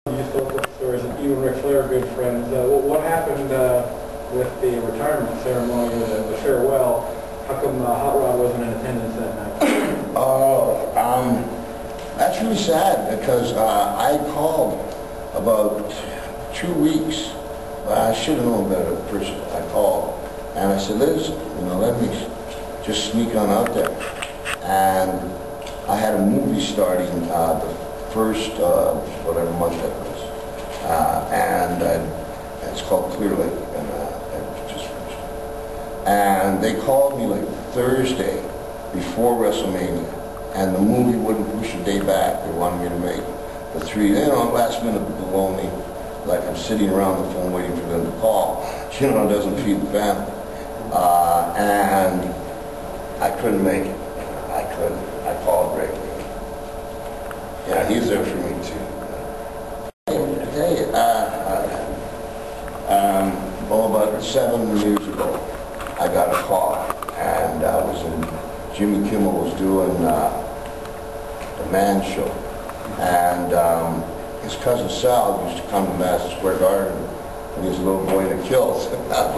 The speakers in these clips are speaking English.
You spoke with, or is it you and Ric Flair good friends? What happened with the retirement ceremony, the farewell? How come Hot Rod wasn't in attendance that night? That's really sad because I called about 2 weeks. I should have known better the person I called. And I said, Liz, let me just sneak on out there. And I had a movie starting the first, whatever month that was. And it's called Clear Lake. And I just finished. And they called me like Thursday before WrestleMania. And the movie wouldn't push a day back. They wanted me to make the three, last minute baloney. Like I'm sitting around the phone waiting for them to call. It doesn't feed the family. And I couldn't make it. I couldn't. I called Rick. Yeah, he's there for me too. I tell you, about 7 years ago, I got a call, and I was in, Jimmy Kimmel was doing the Man Show, and his cousin Sal used to come to Madison Square Garden when he was a little boy in the kills. But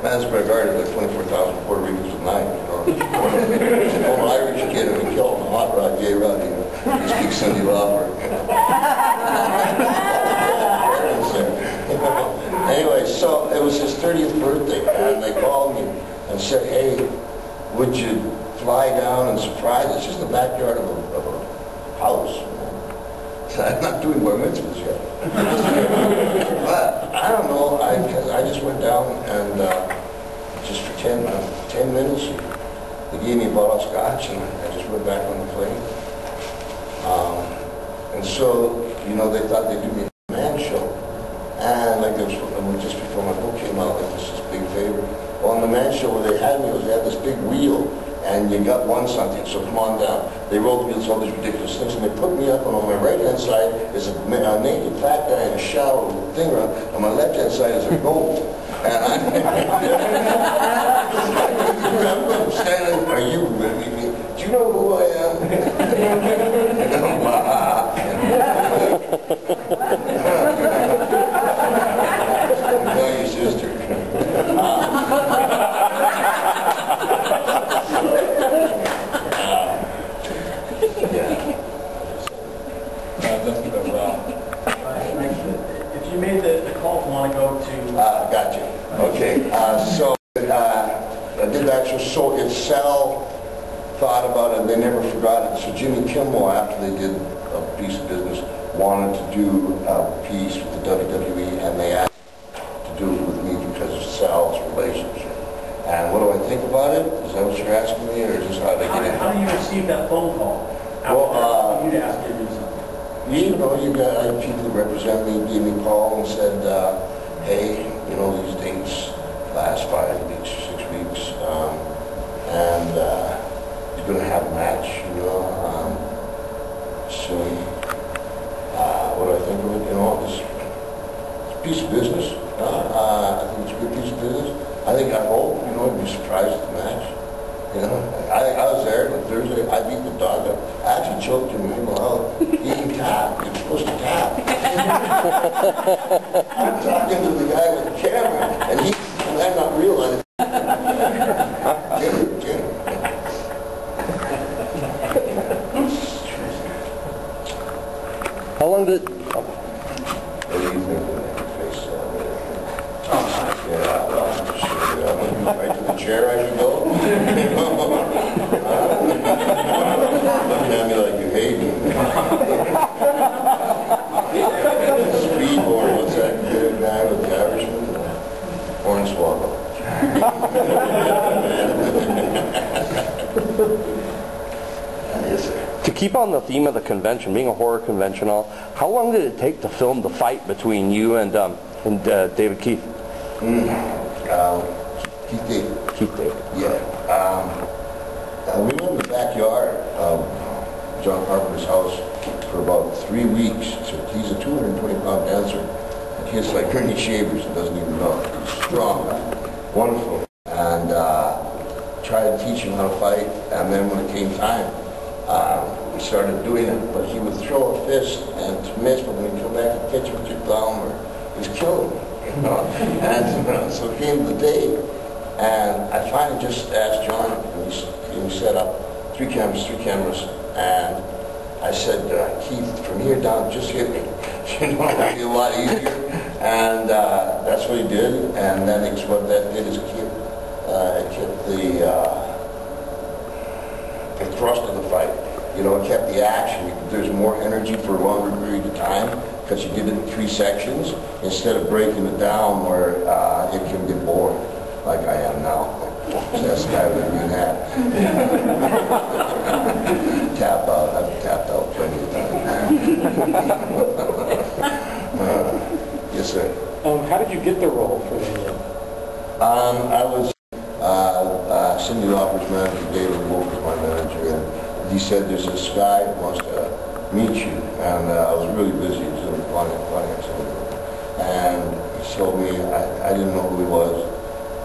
Madison Square Garden is like 24,000 Puerto Ricans a night, An old Irish kid in the kill, a hot rod, gay rod, he speaks Cindy Lauper. Anyway, so it was his 30th birthday, and they called me and said, hey, would you fly down and surprise us? It's just the backyard of a house. I'm not doing bar mitzvahs yet. But I don't know, I just went down and just for 10 minutes, they gave me a bottle of scotch and I just went back on the plane. And so, they thought they'd do me a Man Show. And like it was just before my book came out, like this big favor. Well, on the Man Show where they had me was they had this big wheel. And you got one something, so come on down. They rolled me with all these ridiculous things, and they put me up, and on my right-hand side is a naked fat guy in a shower with a thing around, on my left-hand side is a goat. And I'm standing, are you really me? Do you know who I am? Tell your sister. If you made the call, want to go to... Gotcha. Okay. So I did that show. So if Sal thought about it, they never forgot it. So Jimmy Kimmel, after they did a piece of business, wanted to do a piece with the WWE, and they asked to do it with me because of Sal's relationship. And what do I think about it? Is that what you're asking me, or just how did I get it? How do you receive that phone call? Well, you'd ask you to do something. You got people that represent me, gave me a call and said, hey, these dates last 5 weeks, 6 weeks, and you're going to have a match, soon. What do I think of it? It's a piece of business. I think it's a good piece of business. I hope, I'd be surprised at the match. I was there on Thursday. I beat the dog up. I actually choked him out eating tap. You're supposed to tap. I'm talking to the guy with the camera, and I'm not realizing. Jim. How long did? What do you think of that face? Yeah, well, sure. Right to the chair I should go. Looking at me like you hate me. Speedboard, what's that good guy with the Irishman? Hornswoggle. Yes, sir. To keep on the theme of the convention, being a horror conventional, how long did it take to film the fight between you and David Keith? Keith David. Keith David. Yeah. We were in the backyard of John Carpenter's house for about 3 weeks. So he's a 220-pound dancer. And he has like hernia shavers and doesn't even know. He's strong, wonderful. And tried to teach him how to fight. And then when it came time, we started doing it, but he would throw a fist and to miss, but when he come back and catch with your thumb, or he was killing me, you know. And so came the day, and I finally just asked John, and he set up 3 cameras, and I said, Keith, from here down, just hit me. You know, it'll be a lot easier. And that's what he did, and then what that did is kept the thrust of the fight. You know, it kept the action. There's more energy for a longer period of time because you did it in 3 sections instead of breaking it down where it can get boring, like I am now. So that's the guy that you had. Tap out. I've tapped out plenty of times. Yes, sir. How did you get the role for the I was Cindy Lauper's manager, David Wolf was my manager, and he said there's this guy who wants to meet you, and I was really busy, he was in finance, and he told me, I didn't know who he was,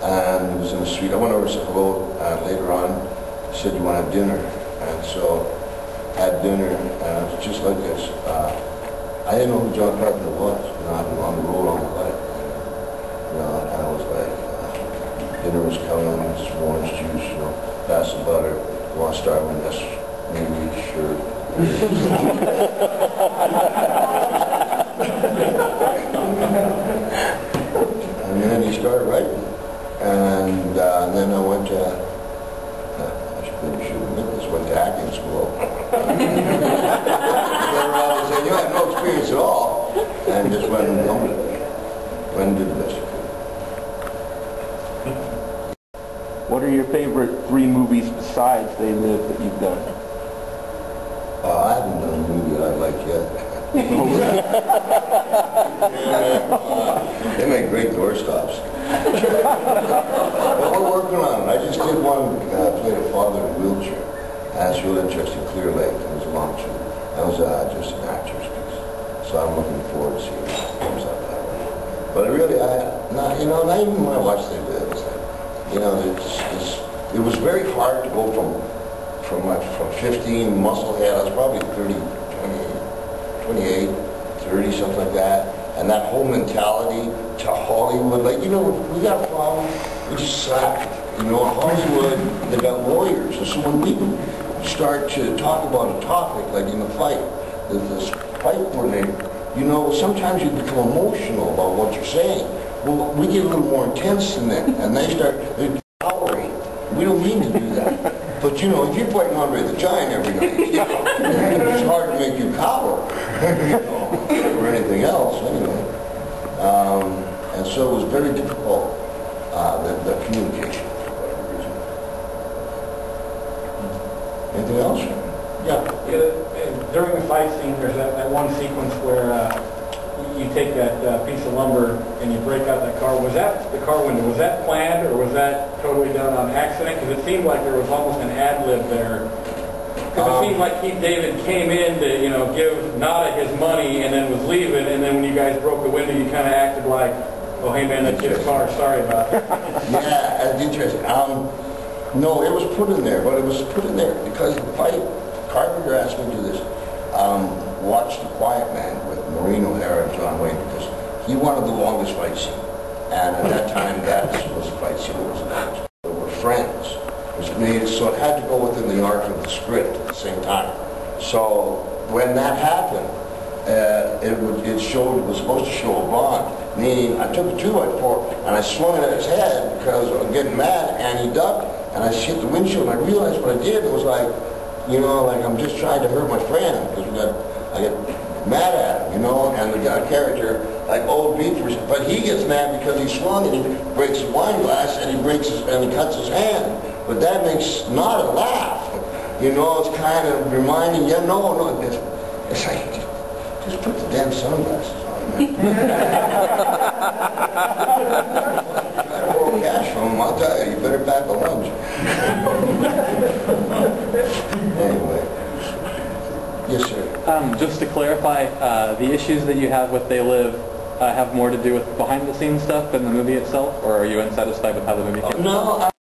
and he was in the street. I went over to say hello, and later on he said, you want to have dinner? And so had dinner, and it was just like this. I didn't know who John Carpenter was. You know, I've been on the road all my life. You know, and I was like, dinner was coming, just orange juice, you know, pass the butter. You want to start with this? Maybe, sure. And then he started writing. And then I went to, I should admit this, went to acting school. Said, you have no experience at all, and just went and owned it. Went and did the best you could. What are your favorite 3 movies besides They Live that you've done? I haven't done a movie that I like yet. They make great doorstops. But we're working on it. I just did one, played a father in a wheelchair. And it's really interesting, Clear Lake. It was a long shoot. That was just an actor's piece. So I'm looking forward to seeing what comes out of that one. But really, not even when I watched They Live, it's like, you know, it was very hard to go from 15, musclehead, I was probably 30, 28, 30, something like that. And that whole mentality to Hollywood, like, you know, we got a problem, we just slap it. You know, Hollywood, they got lawyers. And so when people start to talk about a topic, like in the fight, this fight coordinator, you know, sometimes you become emotional about what you're saying. Well, we get a little more intense than that, and they're tolerating. We don't mean to do that. But, you know, if you're fighting Andre the Giant every night, you know, it's hard to make you cower, you know, or anything else, anyway. And so it was very difficult, the communication, for whatever reason. Anything else? Yeah, during the fight scene, there's that one sequence where you take that piece of lumber and you break out that car. Was that the car window? Was that planned, or was that totally done on accident? Because it seemed like there was almost an ad lib there. Because it seemed like Keith David came in to, you know, give Nada his money and then was leaving, and then when you guys broke the window, you kind of acted like, oh, hey man, that's your car. Sorry about that. Yeah, that's interesting. No, it was put in there, but it was put in there because the fight. Carpenter asked me to do this. Watch The Quiet Man with Maureen O'Hara and John Wayne because he wanted the longest fight scene. And at that time, that was the fight scene that was announced. They were friends. It was made, so it had to go within the arc of the script at the same time. So when that happened, it was supposed to show a bond. Meaning, I took a 2x4 and I swung it at his head because I was getting mad, and he ducked, and I hit the windshield, and I realized what I did. It was like, you know, like I'm just trying to hurt my friend because I get mad at him, you know, and the character, like old beefers, but he gets mad because he swung and he breaks his wine glass and he cuts his hand. But that makes not a laugh. You know, it's kind of reminding you, no, it's like, just put the damn sunglasses on, man. I roll cash from him, I'll tell you better pack a lunch. Anyway. Yes, sir. Just to clarify, the issues that you have with They Live have more to do with behind-the-scenes stuff than the movie itself, or are you unsatisfied with how the movie came? No,